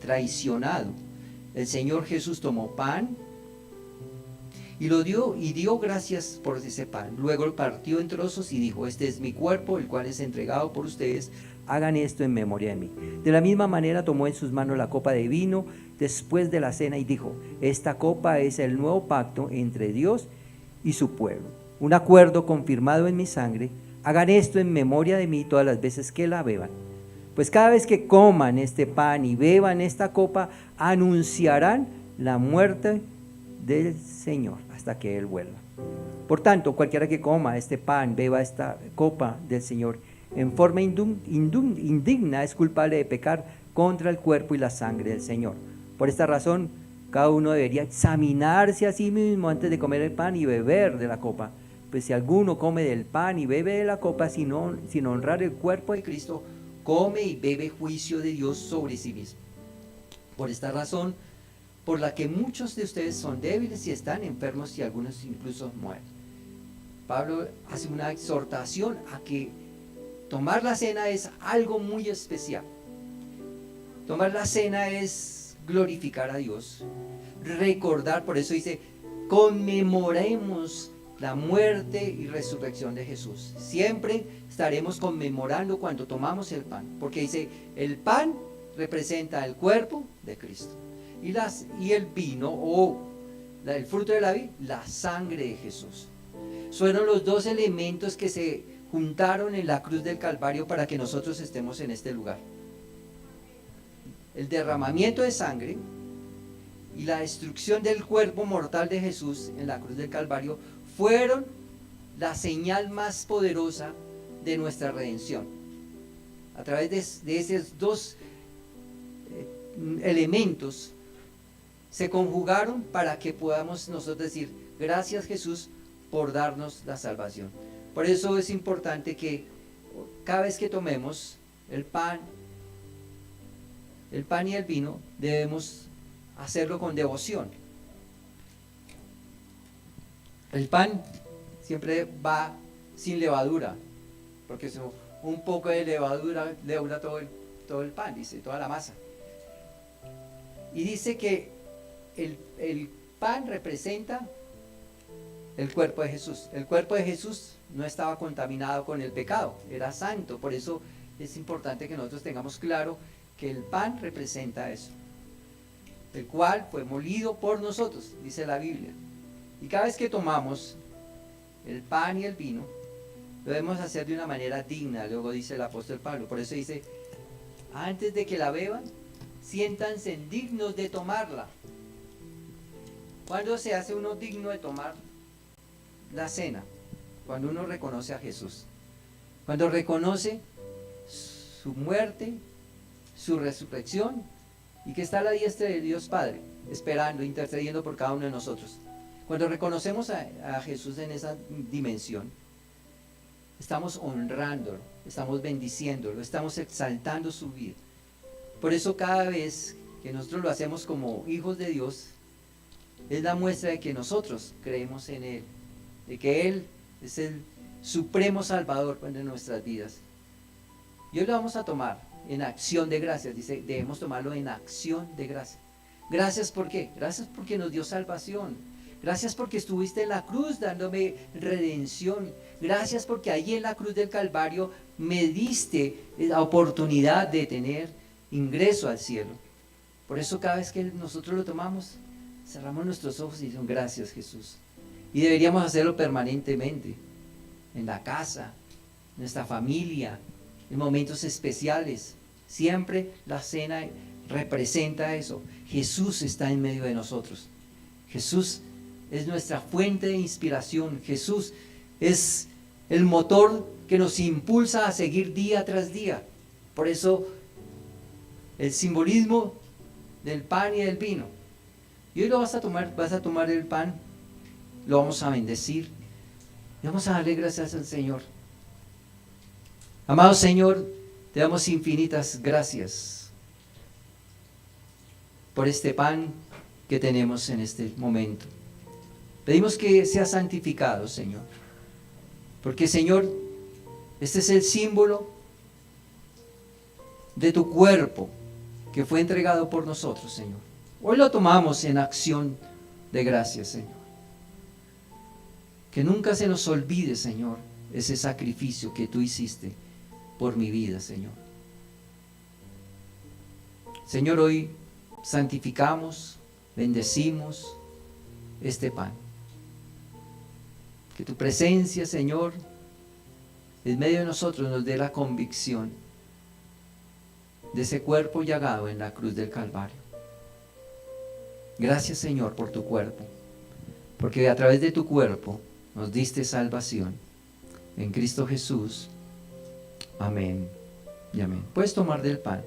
traicionado. El Señor Jesús tomó pan y lo dio, y dio gracias por ese pan. Luego lo partió en trozos y dijo: este es mi cuerpo, el cual es entregado por ustedes. Hagan esto en memoria de mí. De la misma manera tomó en sus manos la copa de vino después de la cena y dijo: esta copa es el nuevo pacto entre Dios y su pueblo, un acuerdo confirmado en mi sangre. Hagan esto en memoria de mí todas las veces que la beban. Pues cada vez que coman este pan y beban esta copa, anunciarán la muerte del Señor hasta que Él vuelva. Por tanto, cualquiera que coma este pan, beba esta copa del Señor en forma indigna, es culpable de pecar contra el cuerpo y la sangre del Señor. Por esta razón, cada uno debería examinarse a sí mismo antes de comer el pan y beber de la copa. Pues si alguno come del pan y bebe de la copa sin honrar el cuerpo de Cristo, come y bebe juicio de Dios sobre sí mismo. Por esta razón, por la que muchos de ustedes son débiles y están enfermos y algunos incluso mueren. Pablo hace una exhortación a que tomar la cena es algo muy especial. Tomar la cena es glorificar a Dios, recordar, por eso dice: conmemoremos la muerte y resurrección de Jesús. Siempre estaremos conmemorando cuando tomamos el pan, porque dice: el pan representa el cuerpo de Cristo y el vino o el fruto de la vid, la sangre de Jesús. Fueron los dos elementos que se juntaron en la cruz del Calvario para que nosotros estemos en este lugar. El derramamiento de sangre y la destrucción del cuerpo mortal de Jesús en la cruz del Calvario fueron la señal más poderosa de nuestra redención. A través de esos dos elementos se conjugaron para que podamos nosotros decir: gracias, Jesús, por darnos la salvación. Por eso es importante que cada vez que tomemos el pan y el vino, debemos hacerlo con devoción. El pan siempre va sin levadura, porque un poco de levadura leuda todo el pan, dice, toda la masa. Y dice que el pan representa el cuerpo de Jesús. El cuerpo de Jesús no estaba contaminado con el pecado, era santo. Por eso es importante que nosotros tengamos claro que el pan representa eso, el cual fue molido por nosotros, dice la Biblia. Y cada vez que tomamos el pan y el vino, lo debemos hacer de una manera digna, luego dice el apóstol Pablo. Por eso dice: antes de que la beban, siéntanse dignos de tomarla. ¿Cuándo se hace uno digno de tomar la cena? Cuando uno reconoce a Jesús, cuando reconoce su muerte, su resurrección, y que está a la diestra de Dios Padre, esperando, intercediendo por cada uno de nosotros. Cuando reconocemos a Jesús en esa dimensión, estamos honrándolo, estamos bendiciéndolo, estamos exaltando su vida. Por eso cada vez que nosotros lo hacemos como hijos de Dios, es la muestra de que nosotros creemos en Él, de que Él es el supremo Salvador de nuestras vidas. Y hoy lo vamos a tomar en acción de gracias. Dice, debemos tomarlo en acción de gracias. Gracias, ¿por qué? Gracias porque nos dio salvación. Gracias porque estuviste en la cruz dándome redención. Gracias porque allí en la cruz del Calvario me diste la oportunidad de tener ingreso al cielo. Por eso cada vez que nosotros lo tomamos, cerramos nuestros ojos y decimos: gracias, Jesús. Y deberíamos hacerlo permanentemente, en la casa, en nuestra familia, en momentos especiales. Siempre la cena representa eso. Jesús está en medio de nosotros. Jesús es nuestra fuente de inspiración. Jesús es el motor que nos impulsa a seguir día tras día. Por eso el simbolismo del pan y del vino. Y hoy vas a tomar el pan, lo vamos a bendecir y vamos a darle gracias al Señor. Amado Señor, te damos infinitas gracias por este pan que tenemos en este momento. Pedimos que sea santificado, Señor, porque, Señor, este es el símbolo de tu cuerpo, que fue entregado por nosotros, Señor. Hoy lo tomamos en acción de gracias, Señor. Que nunca se nos olvide, Señor, ese sacrificio que tú hiciste por mi vida, Señor. Señor, hoy santificamos, bendecimos este pan. Que tu presencia, Señor, en medio de nosotros nos dé la convicción de ese cuerpo llagado en la cruz del Calvario. Gracias, Señor, por tu cuerpo, porque a través de tu cuerpo nos diste salvación. En Cristo Jesús. Amén y amén. Puedes tomar del pan.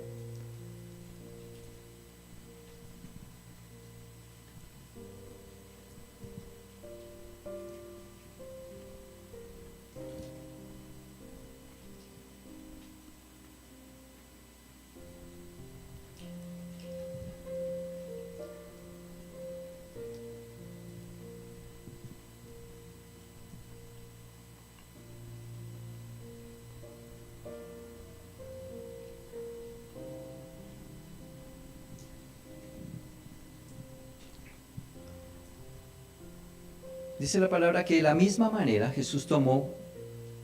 Dice la palabra que de la misma manera Jesús tomó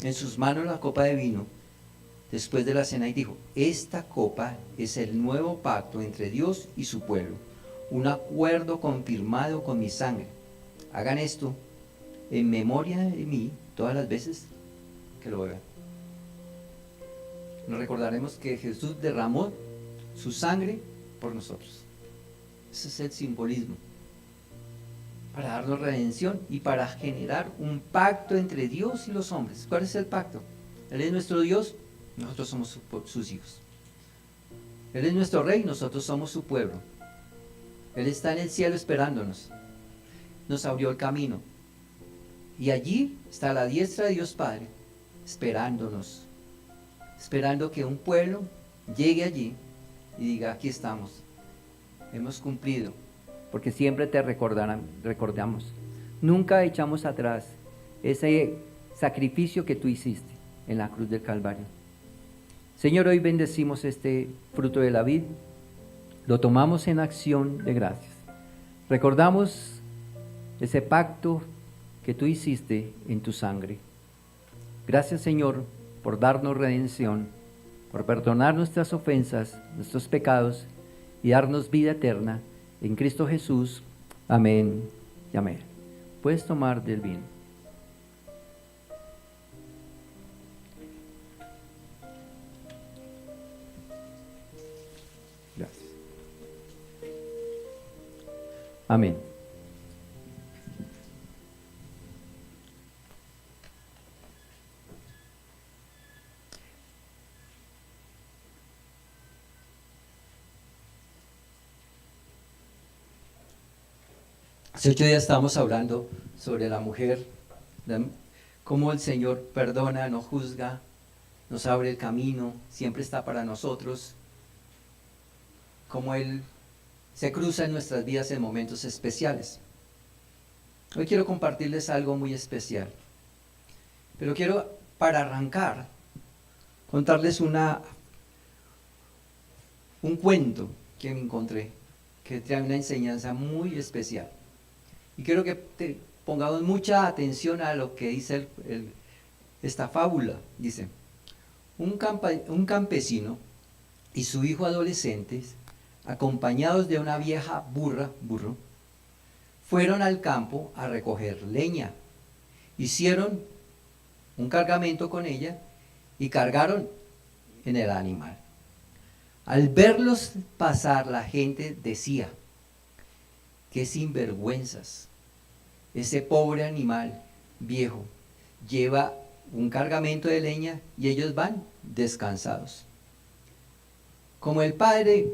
en sus manos la copa de vino después de la cena y dijo: esta copa es el nuevo pacto entre Dios y su pueblo, un acuerdo confirmado con mi sangre. Hagan esto en memoria de mí todas las veces que lo beban. Nos recordaremos que Jesús derramó su sangre por nosotros. Ese es el simbolismo, para darnos redención y para generar un pacto entre Dios y los hombres. ¿Cuál es el pacto? Él es nuestro Dios, nosotros somos sus hijos. Él es nuestro rey, nosotros somos su pueblo. Él está en el cielo esperándonos. Nos abrió el camino. Y allí está a la diestra de Dios Padre, esperándonos. Esperando que un pueblo llegue allí y diga: aquí estamos, hemos cumplido. Porque siempre te recordamos. Nunca echamos atrás ese sacrificio que tú hiciste en la cruz del Calvario. Señor, hoy bendecimos este fruto de la vid, lo tomamos en acción de gracias. Recordamos ese pacto que tú hiciste en tu sangre. Gracias, Señor, por darnos redención, por perdonar nuestras ofensas, nuestros pecados y darnos vida eterna. En Cristo Jesús. Amén y amén. Puedes tomar del vino. Gracias. Amén. Hace 8 días estábamos hablando sobre la mujer, cómo el Señor perdona, no juzga, nos abre el camino, siempre está para nosotros, cómo Él se cruza en nuestras vidas en momentos especiales. Hoy quiero compartirles algo muy especial, pero quiero, para arrancar, contarles un cuento que me encontré, que trae una enseñanza muy especial. Y quiero que pongamos mucha atención a lo que dice esta fábula. Dice: un campesino y su hijo adolescente, acompañados de una vieja burro, fueron al campo a recoger leña. Hicieron un cargamento con ella y cargaron en el animal. Al verlos pasar, la gente decía: qué sinvergüenzas, ese pobre animal viejo lleva un cargamento de leña y ellos van descansados. Como el padre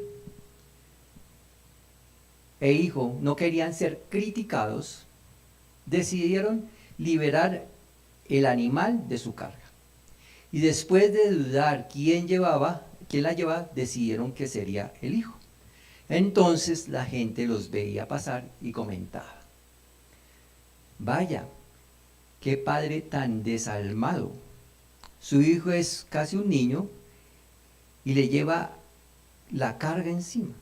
e hijo no querían ser criticados, decidieron liberar el animal de su carga. Y después de dudar quién la llevaba, decidieron que sería el hijo. Entonces la gente los veía pasar y comentaba: vaya, qué padre tan desalmado. Su hijo es casi un niño y le lleva la carga encima.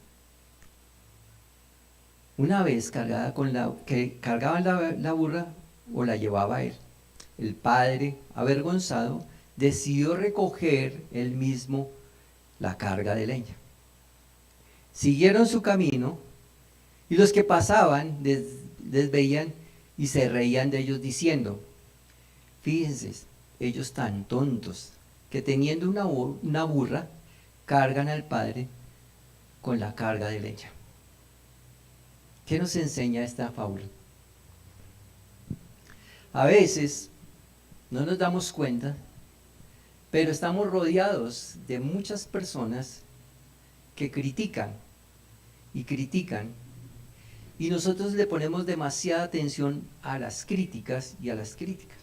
Una vez que cargaban la burra o la llevaba él, el padre, avergonzado, decidió recoger él mismo la carga de leña. Siguieron su camino y los que pasaban les veían y se reían de ellos diciendo: fíjense, ellos tan tontos que teniendo una burra cargan al padre con la carga de leña. ¿Qué nos enseña esta fábula? A veces no nos damos cuenta, pero estamos rodeados de muchas personas que critican y critican, y nosotros le ponemos demasiada atención a las críticas y a las críticas.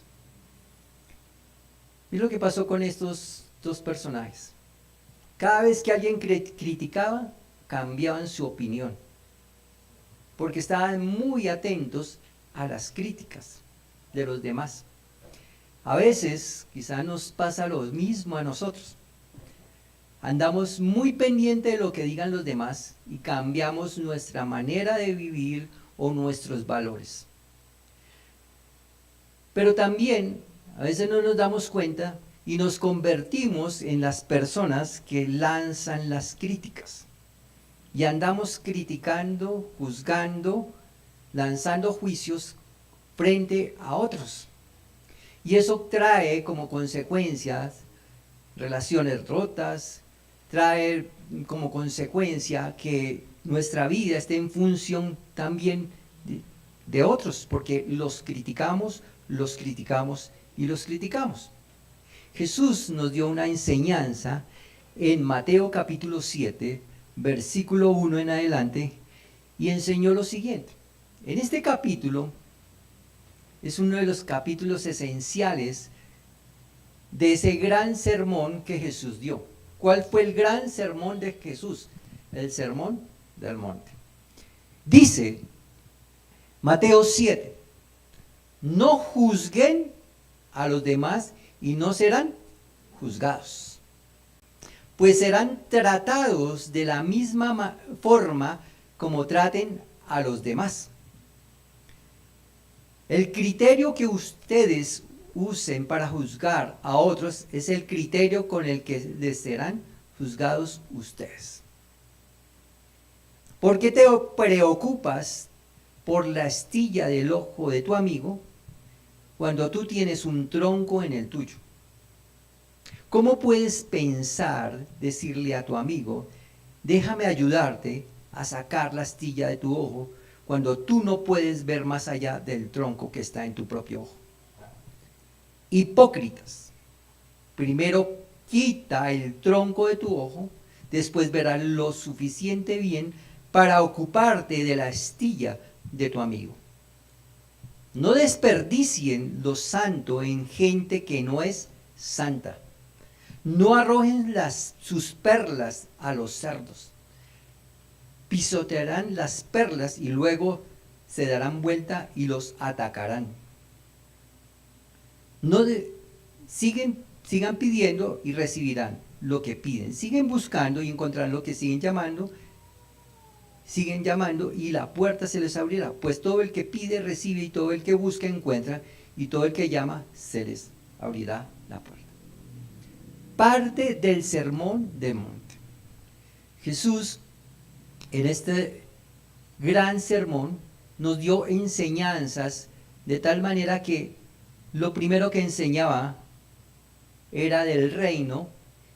Mira lo que pasó con estos dos personajes. Cada vez que alguien criticaba, cambiaban su opinión, porque estaban muy atentos a las críticas de los demás. A veces quizá nos pasa lo mismo a nosotros. Andamos muy pendientes de lo que digan los demás y cambiamos nuestra manera de vivir o nuestros valores. Pero también a veces no nos damos cuenta y nos convertimos en las personas que lanzan las críticas. Y andamos criticando, juzgando, lanzando juicios frente a otros. Y eso trae como consecuencias relaciones rotas, trae como consecuencia que nuestra vida esté en función también de otros, porque los criticamos y los criticamos. Jesús nos dio una enseñanza en Mateo capítulo 7, versículo 1 en adelante, y enseñó lo siguiente. En este capítulo es uno de los capítulos esenciales de ese gran sermón que Jesús dio. ¿Cuál fue el gran sermón de Jesús? El sermón del monte. Dice Mateo 7, no juzguen a los demás y no serán juzgados, pues serán tratados de la misma forma como traten a los demás. El criterio que ustedes usen para juzgar a otros es el criterio con el que les serán juzgados ustedes. ¿Por qué te preocupas por la astilla del ojo de tu amigo cuando tú tienes un tronco en el tuyo? ¿Cómo puedes pensar decirle a tu amigo, déjame ayudarte a sacar la astilla de tu ojo, cuando tú no puedes ver más allá del tronco que está en tu propio ojo? Hipócritas, primero quita el tronco de tu ojo, después verás lo suficiente bien para ocuparte de la astilla de tu amigo. No desperdicien lo santo en gente que no es santa. No arrojen sus perlas a los cerdos. Pisotearán las perlas y luego se darán vuelta y los atacarán. Sigan pidiendo y recibirán lo que piden. Siguen buscando y encontrarán lo que siguen llamando y la puerta se les abrirá. Pues todo el que pide recibe, y todo el que busca encuentra, y todo el que llama se les abrirá la puerta. Parte del sermón del monte. Jesús en este gran sermón nos dio enseñanzas de tal manera que lo primero que enseñaba era del reino,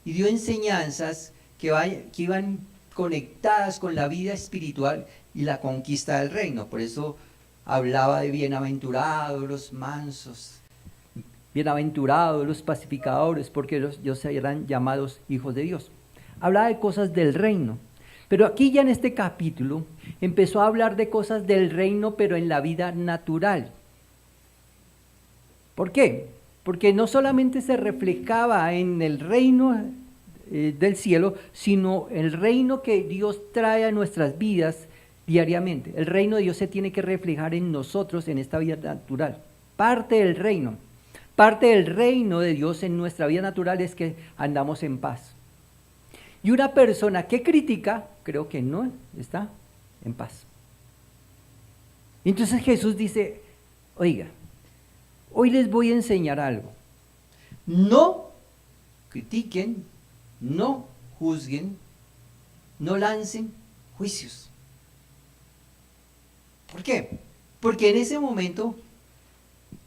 y dio enseñanzas que iban conectadas con la vida espiritual y la conquista del reino. Por eso hablaba de bienaventurados los mansos, bienaventurados los pacificadores, porque ellos serán llamados hijos de Dios. Hablaba de cosas del reino. Pero aquí ya en este capítulo empezó a hablar de cosas del reino, pero en la vida natural. ¿Por qué? Porque no solamente se reflejaba en el reino del cielo, sino el reino que Dios trae a nuestras vidas diariamente. El reino de Dios se tiene que reflejar en nosotros en esta vida natural. Parte del reino de Dios en nuestra vida natural es que andamos en paz. Y una persona que critica, creo que no está en paz. Entonces Jesús dice, oiga, hoy les voy a enseñar algo. No critiquen, no juzguen, no lancen juicios. ¿Por qué? Porque en ese momento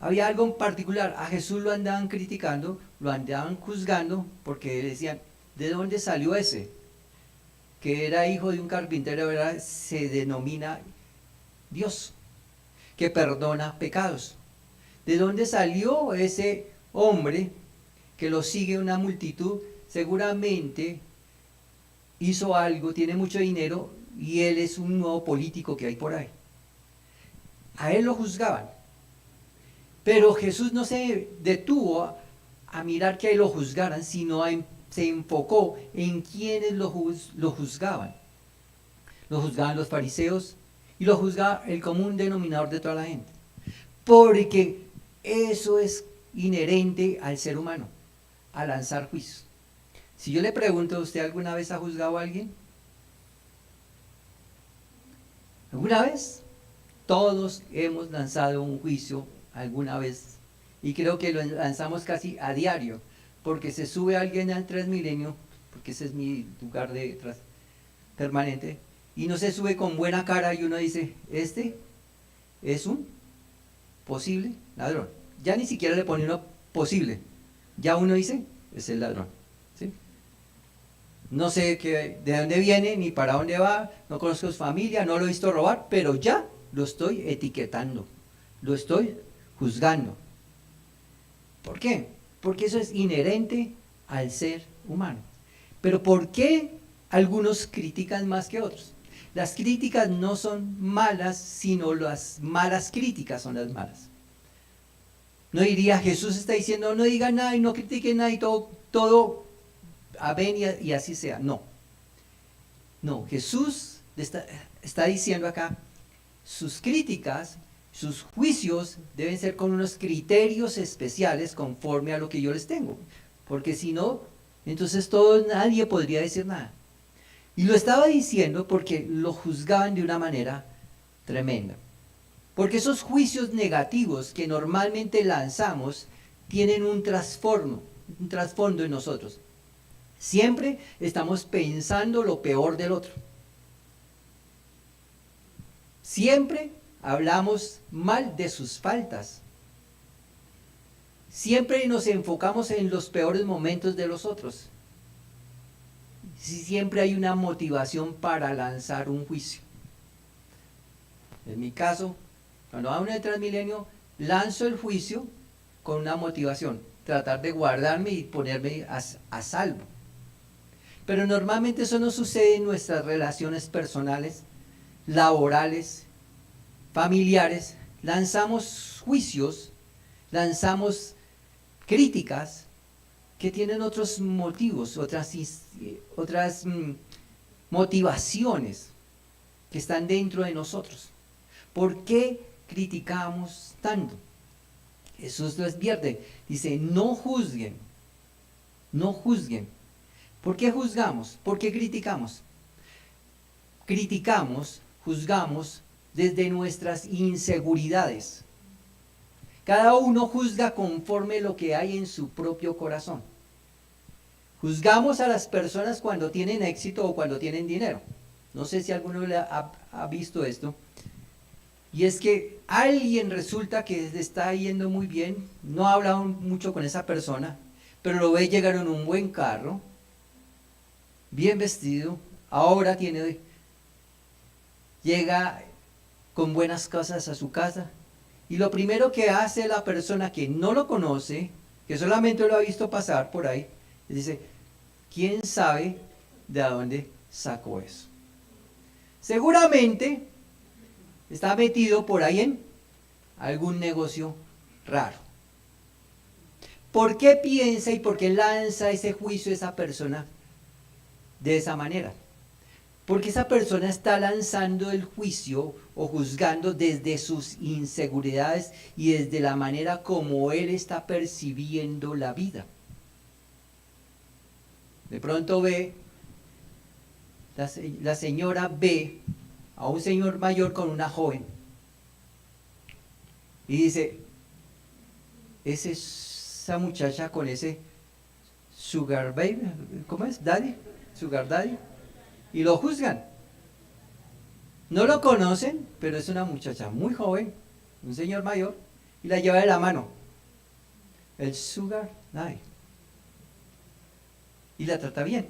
había algo en particular. A Jesús lo andaban criticando, lo andaban juzgando, porque decían, ¿de dónde salió ese? Que era hijo de un carpintero, ahora se denomina Dios, que perdona pecados. ¿De dónde salió ese hombre que lo sigue una multitud? Seguramente hizo algo, tiene mucho dinero y él es un nuevo político que hay por ahí. A él lo juzgaban. Pero Jesús no se detuvo a mirar que lo juzgaran, sino se enfocó en quienes lo juzgaban. Lo juzgaban los fariseos y lo juzgaba el común denominador de toda la gente. Porque eso es inherente al ser humano, a lanzar juicios. Si yo le pregunto, ¿usted alguna vez ha juzgado a alguien? ¿Alguna vez? Todos hemos lanzado un juicio alguna vez. Y creo que lo lanzamos casi a diario. Porque se sube alguien al Transmilenio, porque ese es mi lugar de permanente, y no se sube con buena cara y uno dice, este es un posible ladrón. Ya ni siquiera le pone uno posible. Ya uno dice, es el ladrón. ¿Sí? No sé de dónde viene, ni para dónde va, no conozco su familia, no lo he visto robar, pero ya lo estoy etiquetando, lo estoy juzgando. ¿Por qué? Porque eso es inherente al ser humano. Pero ¿por qué algunos critican más que otros? Las críticas no son malas, sino las malas críticas son las malas. No diría, Jesús está diciendo, no digan nada y no critiquen nada y todo amén y así sea. No. No, Jesús está diciendo acá, sus críticas, sus juicios deben ser con unos criterios especiales conforme a lo que yo les tengo. Porque si no, entonces nadie podría decir nada. Y lo estaba diciendo porque lo juzgaban de una manera tremenda. Porque esos juicios negativos que normalmente lanzamos tienen un trasfondo en nosotros. Siempre estamos pensando lo peor del otro. Siempre hablamos mal de sus faltas. Siempre nos enfocamos en los peores momentos de los otros. Siempre hay una motivación para lanzar un juicio. En mi caso, cuando hablo de Transmilenio, lanzo el juicio con una motivación, tratar de guardarme y ponerme a salvo. Pero normalmente eso no sucede en nuestras relaciones personales, laborales, familiares. Lanzamos juicios, lanzamos críticas que tienen otros motivos, otras motivaciones que están dentro de nosotros. ¿Por qué criticamos tanto? Jesús lo advierte, dice, no juzguen, no juzguen. ¿Por qué juzgamos? ¿Por qué criticamos? Criticamos, juzgamos desde nuestras inseguridades. Cada uno juzga conforme lo que hay en su propio corazón. Juzgamos a las personas cuando tienen éxito o cuando tienen dinero. No sé si alguno ha visto esto. Y es que alguien resulta que está yendo muy bien, no ha hablado mucho con esa persona, pero lo ve llegar en un buen carro, bien vestido, ahora llega con buenas cosas a su casa, y lo primero que hace la persona que no lo conoce, que solamente lo ha visto pasar por ahí, dice, ¿quién sabe de dónde sacó eso? Seguramente está metido por ahí en algún negocio raro. ¿Por qué piensa y por qué lanza ese juicio a esa persona de esa manera? Porque esa persona está lanzando el juicio o juzgando desde sus inseguridades y desde la manera como él está percibiendo la vida. De pronto ve la señora ve a un señor mayor con una joven y dice, esa muchacha con ese sugar baby, ¿cómo es? Daddy, sugar daddy, y lo juzgan. No lo conocen, pero es una muchacha muy joven, un señor mayor, y la lleva de la mano. El sugar daddy. Y la trata bien.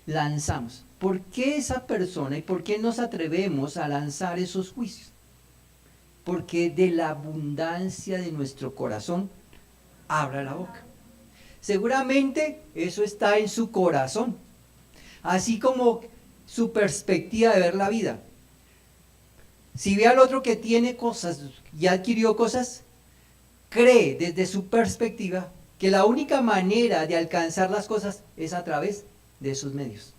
Lanzamos. ¿Por qué esa persona y por qué nos atrevemos a lanzar esos juicios? Porque de la abundancia de nuestro corazón abra la boca. Seguramente eso está en su corazón, así como su perspectiva de ver la vida. Si ve al otro que tiene cosas, ya adquirió cosas, cree desde su perspectiva que la única manera de alcanzar las cosas es a través de esos medios.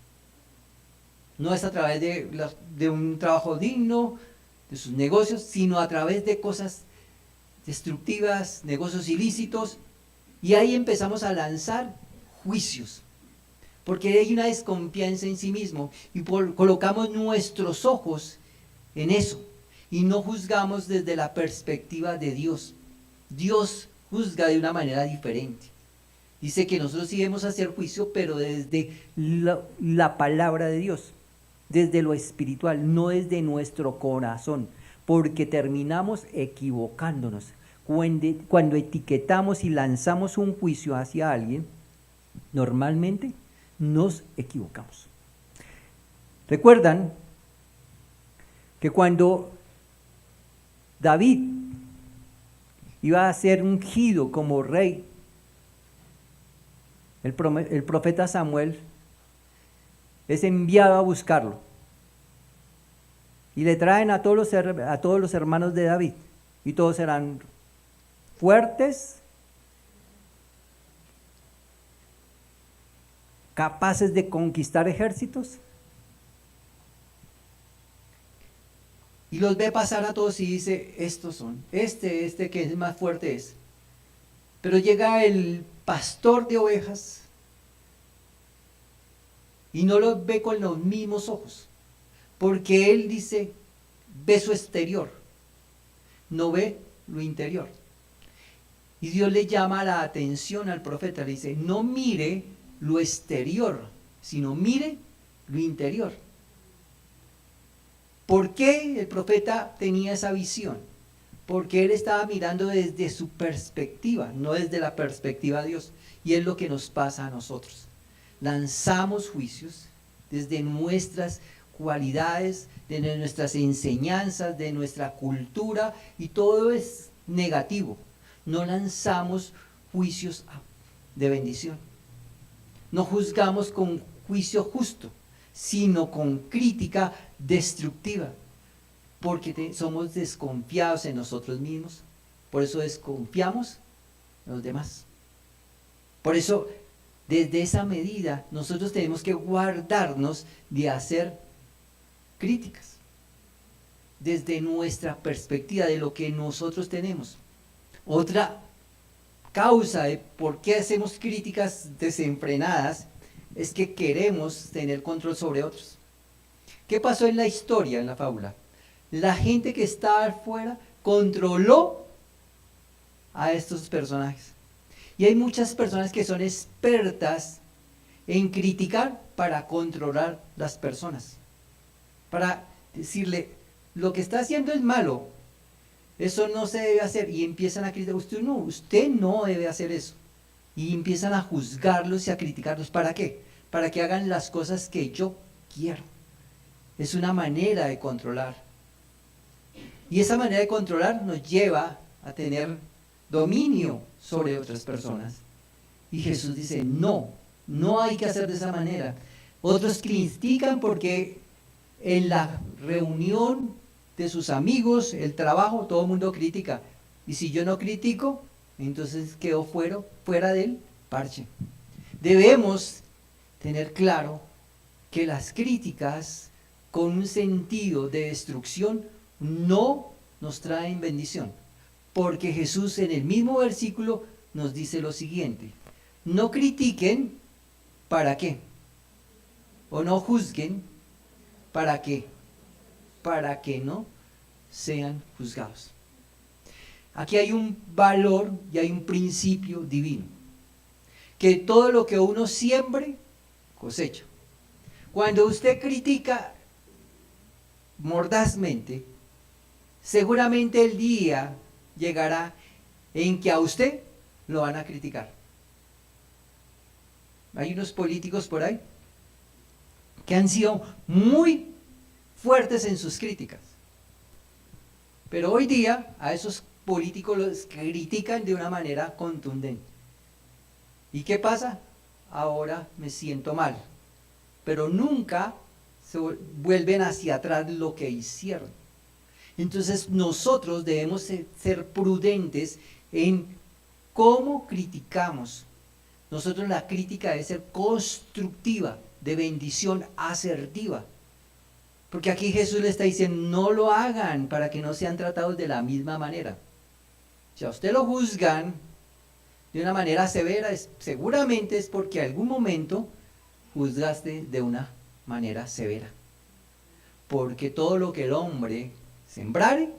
No es a través de un trabajo digno, de sus negocios, sino a través de cosas destructivas, negocios ilícitos, y ahí empezamos a lanzar juicios, porque hay una desconfianza en sí mismo, y colocamos nuestros ojos en eso, y no juzgamos desde la perspectiva de Dios. Dios juzga de una manera diferente. Dice que nosotros sí debemos hacer juicio, pero desde la palabra de Dios, desde lo espiritual, no desde nuestro corazón, porque terminamos equivocándonos. Cuando etiquetamos y lanzamos un juicio hacia alguien, normalmente nos equivocamos. ¿Recuerdan que cuando David iba a ser ungido como rey, el profeta Samuel es enviado a buscarlo y le traen a todos los hermanos de David, y todos eran fuertes, capaces de conquistar ejércitos, y los ve pasar a todos y dice, estos son, este que es más fuerte es. Pero llega el pastor de ovejas y no los ve con los mismos ojos, porque él dice, ve su exterior, no ve lo interior. Y Dios le llama la atención al profeta, le dice, no mire lo exterior, sino mire lo interior. ¿Por qué el profeta tenía esa visión? Porque él estaba mirando desde su perspectiva, no desde la perspectiva de Dios. Y es lo que nos pasa a nosotros. Lanzamos juicios desde nuestras cualidades, de nuestras enseñanzas, de nuestra cultura, y todo es negativo. No lanzamos juicios de bendición. No juzgamos con juicio justo, sino con crítica destructiva, porque somos desconfiados en nosotros mismos. Por eso desconfiamos en los demás. Por eso, desde esa medida, nosotros tenemos que guardarnos de hacer críticas, desde nuestra perspectiva, de lo que nosotros tenemos. Otra causa de por qué hacemos críticas desenfrenadas es que queremos tener control sobre otros. ¿Qué pasó en la historia, en la fábula? La gente que estaba afuera controló a estos personajes. Y hay muchas personas que son expertas en criticar para controlar las personas. Para decirle, lo que está haciendo es malo, eso no se debe hacer. Y empiezan a criticar, usted no debe hacer eso. Y empiezan a juzgarlos y a criticarlos. ¿Para qué? Para que hagan las cosas que yo quiero. Es una manera de controlar. Y esa manera de controlar nos lleva a tener dominio sobre otras personas. Y Jesús dice, no hay que hacer de esa manera. Otros critican porque en la reunión de sus amigos, el trabajo, todo el mundo critica. Y si yo no critico, entonces quedo fuera del parche. Debemos tener claro que las críticas con un sentido de destrucción no nos traen bendición, porque Jesús en el mismo versículo nos dice lo siguiente: no critiquen, ¿para qué? o no juzguen, ¿para qué? Para que no sean juzgados. Aquí hay un valor y hay un principio divino, que todo lo que uno siembre, cosecha. Cuando usted critica mordazmente, seguramente el día llegará en que a usted lo van a criticar. Hay unos políticos por ahí que han sido muy fuertes en sus críticas, pero hoy día a esos políticos los critican de una manera contundente. ¿Y qué pasa? Ahora me siento mal, pero nunca se vuelven hacia atrás lo que hicieron. Entonces nosotros debemos ser prudentes en cómo criticamos. Nosotros la crítica debe ser constructiva, de bendición, asertiva. Porque aquí Jesús le está diciendo, no lo hagan para que no sean tratados de la misma manera. Si a usted lo juzgan de una manera severa, seguramente es porque algún momento juzgaste de una manera severa. Porque todo lo que el hombre sembrare,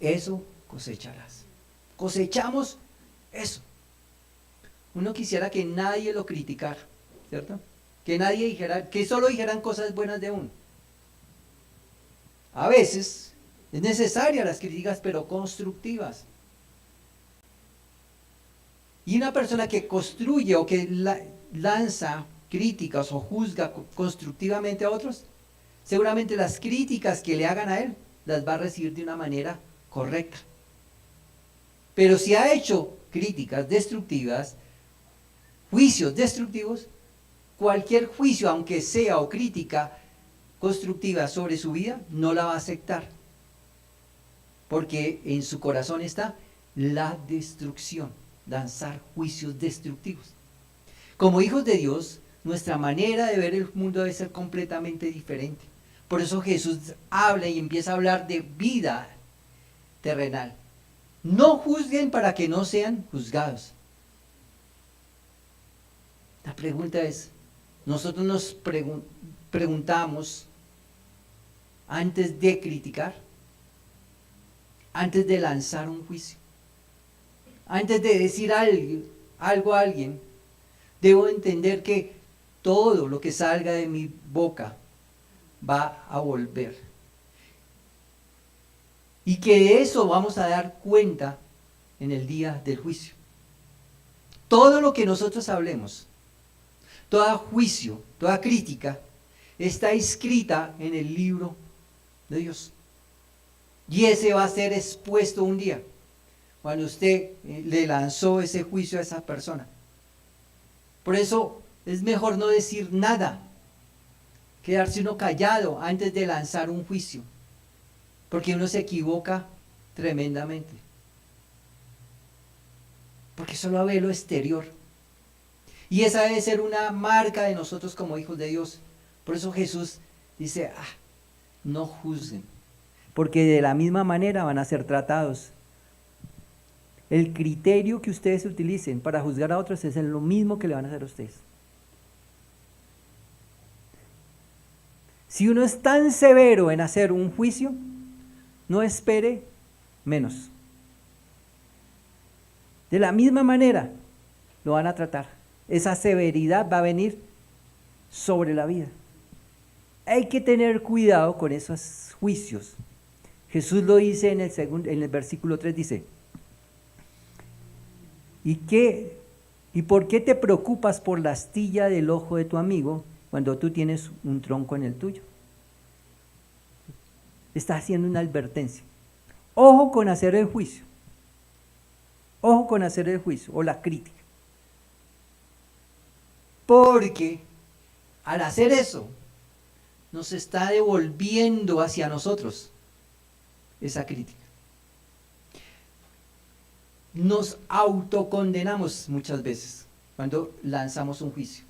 eso cosecharás. Cosechamos eso. Uno quisiera que nadie lo criticara, ¿cierto? Que nadie dijera, que solo dijeran cosas buenas de uno. A veces es necesaria las críticas, pero constructivas. Y una persona que construye o que lanza críticas o juzga constructivamente a otros, seguramente las críticas que le hagan a él las va a recibir de una manera correcta. Pero si ha hecho críticas destructivas, juicios destructivos, cualquier juicio, aunque sea o crítica constructiva sobre su vida, no la va a aceptar. Porque en su corazón está la destrucción, lanzar juicios destructivos. Como hijos de Dios, nuestra manera de ver el mundo debe ser completamente diferente. Por eso Jesús habla y empieza a hablar de vida terrenal. No juzguen para que no sean juzgados. La pregunta es, nosotros nos preguntamos antes de criticar, antes de lanzar un juicio, antes de decir algo a alguien, debo entender que todo lo que salga de mi boca va a volver. Y que de eso vamos a dar cuenta en el día del juicio. Todo lo que nosotros hablemos, todo juicio, toda crítica, está escrita en el libro de Dios. Y ese va a ser expuesto un día, cuando usted le lanzó ese juicio a esa persona. Por eso es mejor no decir nada, quedarse uno callado antes de lanzar un juicio, porque uno se equivoca tremendamente, porque solo ve lo exterior. Y esa debe ser una marca de nosotros como hijos de Dios. Por eso Jesús dice, no juzguen, porque de la misma manera van a ser tratados. El criterio que ustedes utilicen para juzgar a otros es lo mismo que le van a hacer a ustedes. Si uno es tan severo en hacer un juicio, no espere menos. De la misma manera lo van a tratar. Esa severidad va a venir sobre la vida. Hay que tener cuidado con esos juicios. Jesús lo dice en el versículo 3, dice, ¿y por qué te preocupas por la astilla del ojo de tu amigo cuando tú tienes un tronco en el tuyo? Está haciendo una advertencia. Ojo con hacer el juicio. Ojo con hacer el juicio o la crítica. Porque al hacer eso, nos está devolviendo hacia nosotros esa crítica. Nos autocondenamos muchas veces cuando lanzamos un juicio.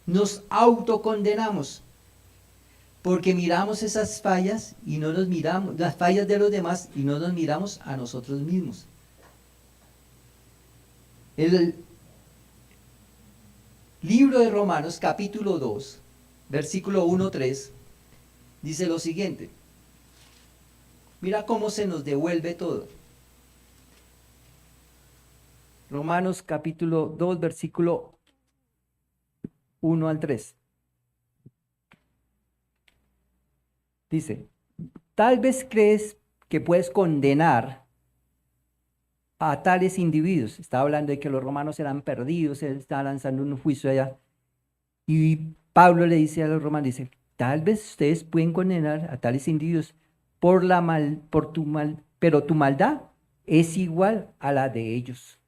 Nos autocondenamos porque miramos esas fallas y no nos miramos, las fallas de los demás, y no nos miramos a nosotros mismos. Libro de Romanos, capítulo 2, versículo 1-3, dice lo siguiente. Mira cómo se nos devuelve todo. Romanos capítulo 2, versículo 1-3. Dice, tal vez crees que puedes condenar a tales individuos. Estaba hablando de que los romanos eran perdidos, él estaba lanzando un juicio allá. Y Pablo le dice a los romanos, dice, tal vez ustedes pueden condenar a tales individuos pero tu maldad es igual a la de ellos.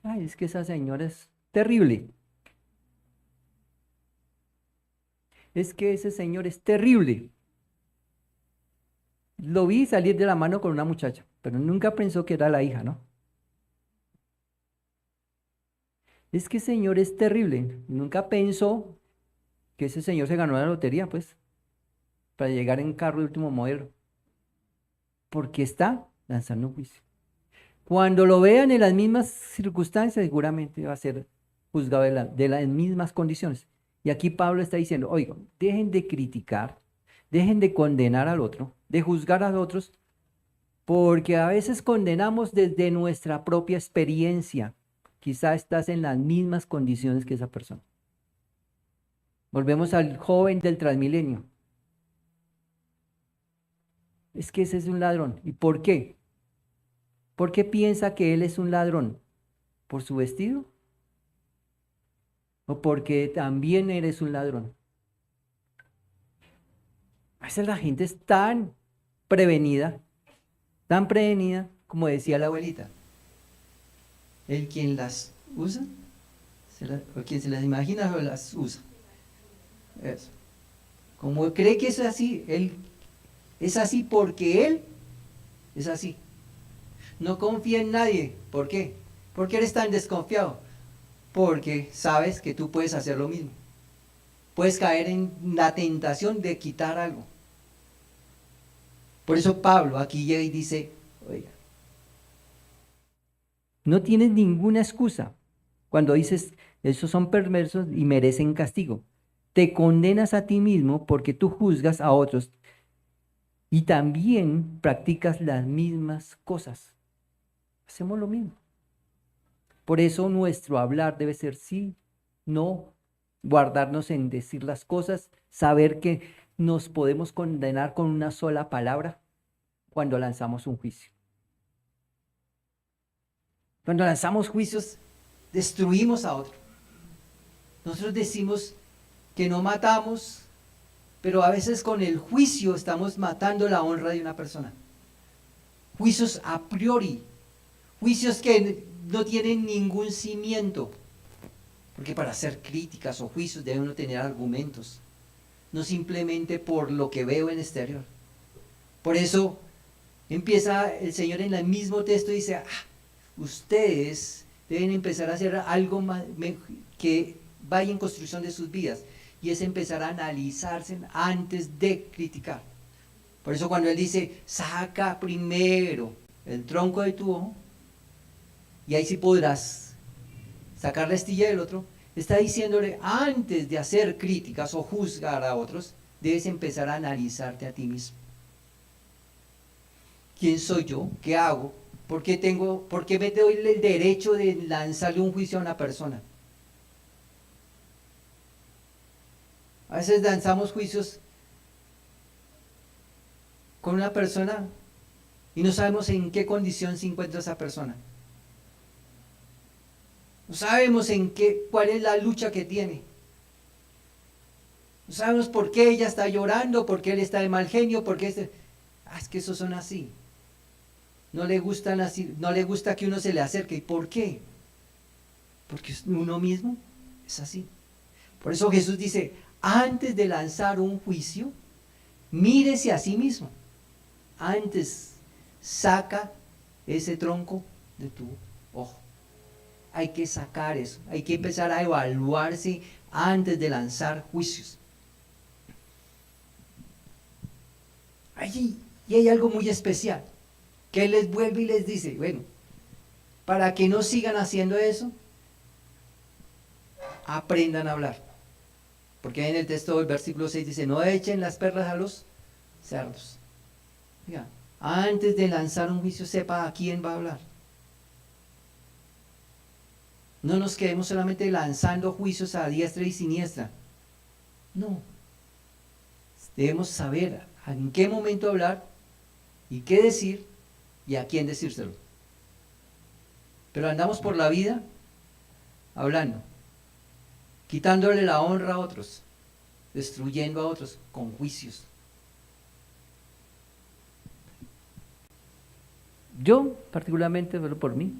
Ay, es que esa señora es terrible. Es que ese señor es terrible. Lo vi salir de la mano con una muchacha, pero nunca pensó que era la hija, ¿no? Es que ese señor es terrible. Nunca pensó que ese señor se ganó la lotería, pues, para llegar en carro de último modelo. Porque está lanzando un juicio. Cuando lo vean en las mismas circunstancias, seguramente va a ser juzgado de las mismas condiciones. Y aquí Pablo está diciendo, oigan, dejen de criticar, dejen de condenar al otro, de juzgar a los otros, porque a veces condenamos desde nuestra propia experiencia. Quizá estás en las mismas condiciones que esa persona. Volvemos al joven del Transmilenio. Es que ese es un ladrón. ¿Y por qué? ¿Por qué piensa que él es un ladrón? ¿Por su vestido? ¿O porque también eres un ladrón? A veces la gente es tan prevenida, como decía la abuelita. El quien las usa, o quien se las imagina o las usa. Eso. Como cree que es así, él es así porque él es así. No confía en nadie. ¿Por qué? ¿Por qué eres tan desconfiado? Porque sabes que tú puedes hacer lo mismo. Puedes caer en la tentación de quitar algo. Por eso Pablo aquí llega y dice, oiga, no tienes ninguna excusa cuando dices, esos son perversos y merecen castigo. Te condenas a ti mismo porque tú juzgas a otros y también practicas las mismas cosas. Hacemos lo mismo. Por eso nuestro hablar debe ser sí, no, guardarnos en decir las cosas, saber que nos podemos condenar con una sola palabra cuando lanzamos un juicio. Cuando lanzamos juicios, destruimos a otro. Nosotros decimos que no matamos, pero a veces con el juicio estamos matando la honra de una persona. Juicios a priori, juicios que no tienen ningún cimiento. Porque para hacer críticas o juicios debe uno tener argumentos, no simplemente por lo que veo en exterior. Por eso empieza el Señor en el mismo texto y dice, ustedes deben empezar a hacer algo más, que vaya en construcción de sus vidas, y es empezar a analizarse antes de criticar. Por eso cuando Él dice, saca primero el tronco de tu ojo, y ahí sí podrás sacar la astilla del otro, está diciéndole, antes de hacer críticas o juzgar a otros, debes empezar a analizarte a ti mismo. ¿Quién soy yo? ¿Qué hago? ¿Por qué me doy el derecho de lanzarle un juicio a una persona? A veces lanzamos juicios con una persona y no sabemos en qué condición se encuentra esa persona. No sabemos cuál es la lucha que tiene. No sabemos por qué ella está llorando, por qué él está de mal genio, por qué es que esos son así. No le gustan así, no le gusta que uno se le acerque. ¿Y por qué? Porque uno mismo es así. Por eso Jesús dice, antes de lanzar un juicio, mírese a sí mismo. Antes, saca ese tronco de tu ojo. Hay que sacar eso, hay que empezar a evaluarse antes de lanzar juicios. Y hay algo muy especial, que Él les vuelve y les dice, bueno, para que no sigan haciendo eso, aprendan a hablar. Porque en el texto del versículo 6 dice, no echen las perlas a los cerdos. Oiga, antes de lanzar un juicio, sepa a quién va a hablar. No nos quedemos solamente lanzando juicios a diestra y siniestra. No. Debemos saber en qué momento hablar y qué decir y a quién decírselo. Pero andamos por la vida hablando, quitándole la honra a otros, destruyendo a otros con juicios. Yo, particularmente, por mí,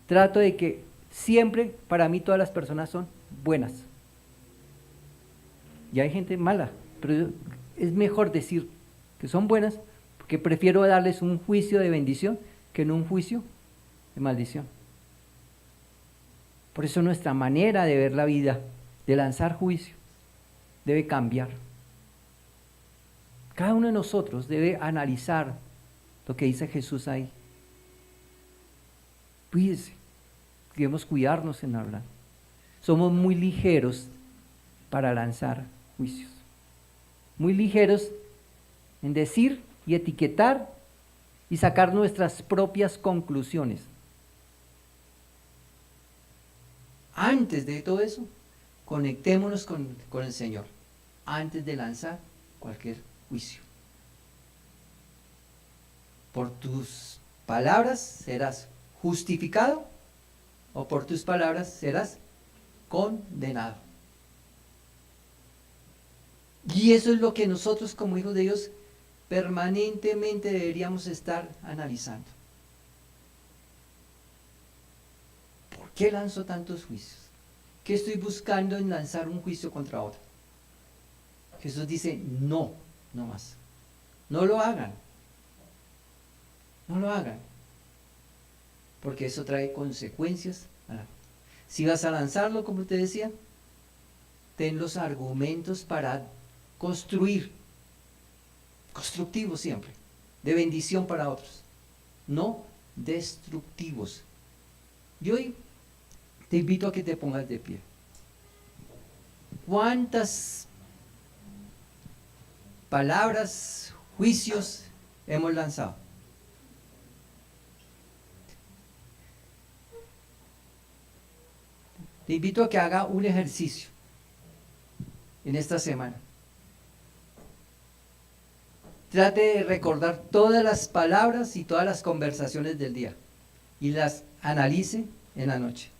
trato de que siempre, para mí, todas las personas son buenas. Y hay gente mala, pero es mejor decir que son buenas, porque prefiero darles un juicio de bendición que no un juicio de maldición. Por eso nuestra manera de ver la vida, de lanzar juicio, debe cambiar. Cada uno de nosotros debe analizar lo que dice Jesús ahí. Cuídese, debemos cuidarnos en hablar. Somos muy ligeros para lanzar juicios. Muy ligeros en decir y etiquetar y sacar nuestras propias conclusiones. Antes de todo eso, conectémonos con el Señor, antes de lanzar cualquier juicio. Por tus palabras serás justificado o por tus palabras serás condenado. Y eso es lo que nosotros como hijos de Dios permanentemente deberíamos estar analizando. ¿Por qué lanzo tantos juicios? ¿Qué estoy buscando en lanzar un juicio contra otro? Jesús dice, no, no más. No lo hagan. No lo hagan. Porque eso trae consecuencias. Si vas a lanzarlo, como te decía, ten los argumentos para construir. Constructivos siempre. De bendición para otros. No destructivos. Y hoy te invito a que te pongas de pie. ¿Cuántas palabras, juicios hemos lanzado? Te invito a que haga un ejercicio en esta semana. Trate de recordar todas las palabras y todas las conversaciones del día y las analice en la noche.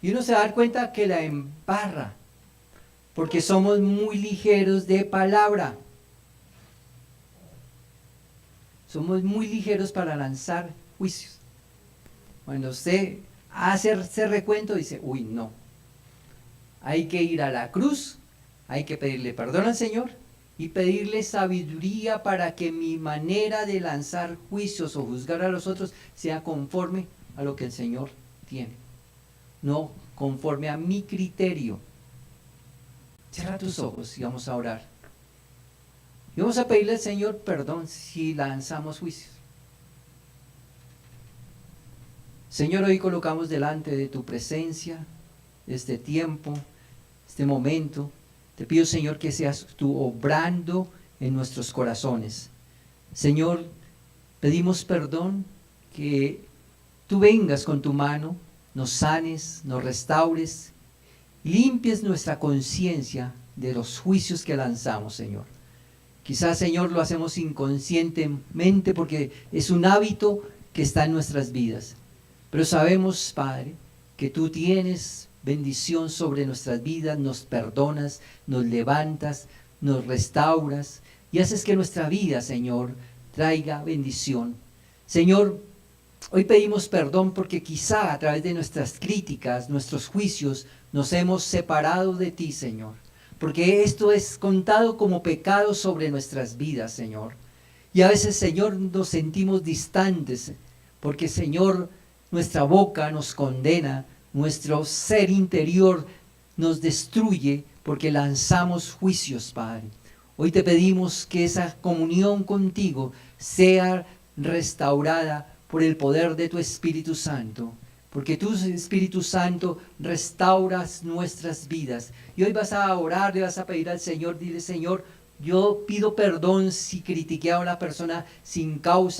Y uno se va a dar cuenta que la embarra, porque somos muy ligeros de palabra. Somos muy ligeros para lanzar juicios. Cuando usted hace ese recuento, dice, uy, no. Hay que ir a la cruz, hay que pedirle perdón al Señor y pedirle sabiduría para que mi manera de lanzar juicios o juzgar a los otros sea conforme a lo que el Señor tiene. No conforme a mi criterio. Cierra tus ojos y vamos a orar. Y vamos a pedirle al Señor perdón si lanzamos juicios. Señor, hoy colocamos delante de tu presencia este tiempo, este momento. Te pido, Señor, que seas tú obrando en nuestros corazones. Señor, pedimos perdón, que tú vengas con tu mano, nos sanes, nos restaures, limpies nuestra conciencia de los juicios que lanzamos, Señor. Quizás, Señor, lo hacemos inconscientemente porque es un hábito que está en nuestras vidas. Pero sabemos, Padre, que tú tienes bendición sobre nuestras vidas, nos perdonas, nos levantas, nos restauras y haces que nuestra vida, Señor, traiga bendición. Señor, hoy pedimos perdón porque quizá a través de nuestras críticas, nuestros juicios, nos hemos separado de ti, Señor. Porque esto es contado como pecado sobre nuestras vidas, Señor. Y a veces, Señor, nos sentimos distantes porque, Señor, nuestra boca nos condena, nuestro ser interior nos destruye porque lanzamos juicios, Padre. Hoy te pedimos que esa comunión contigo sea restaurada por el poder de tu Espíritu Santo, porque tú, Espíritu Santo, restauras nuestras vidas. Y hoy vas a orar, le vas a pedir al Señor, dile: Señor, yo pido perdón si critiqué a una persona sin causa.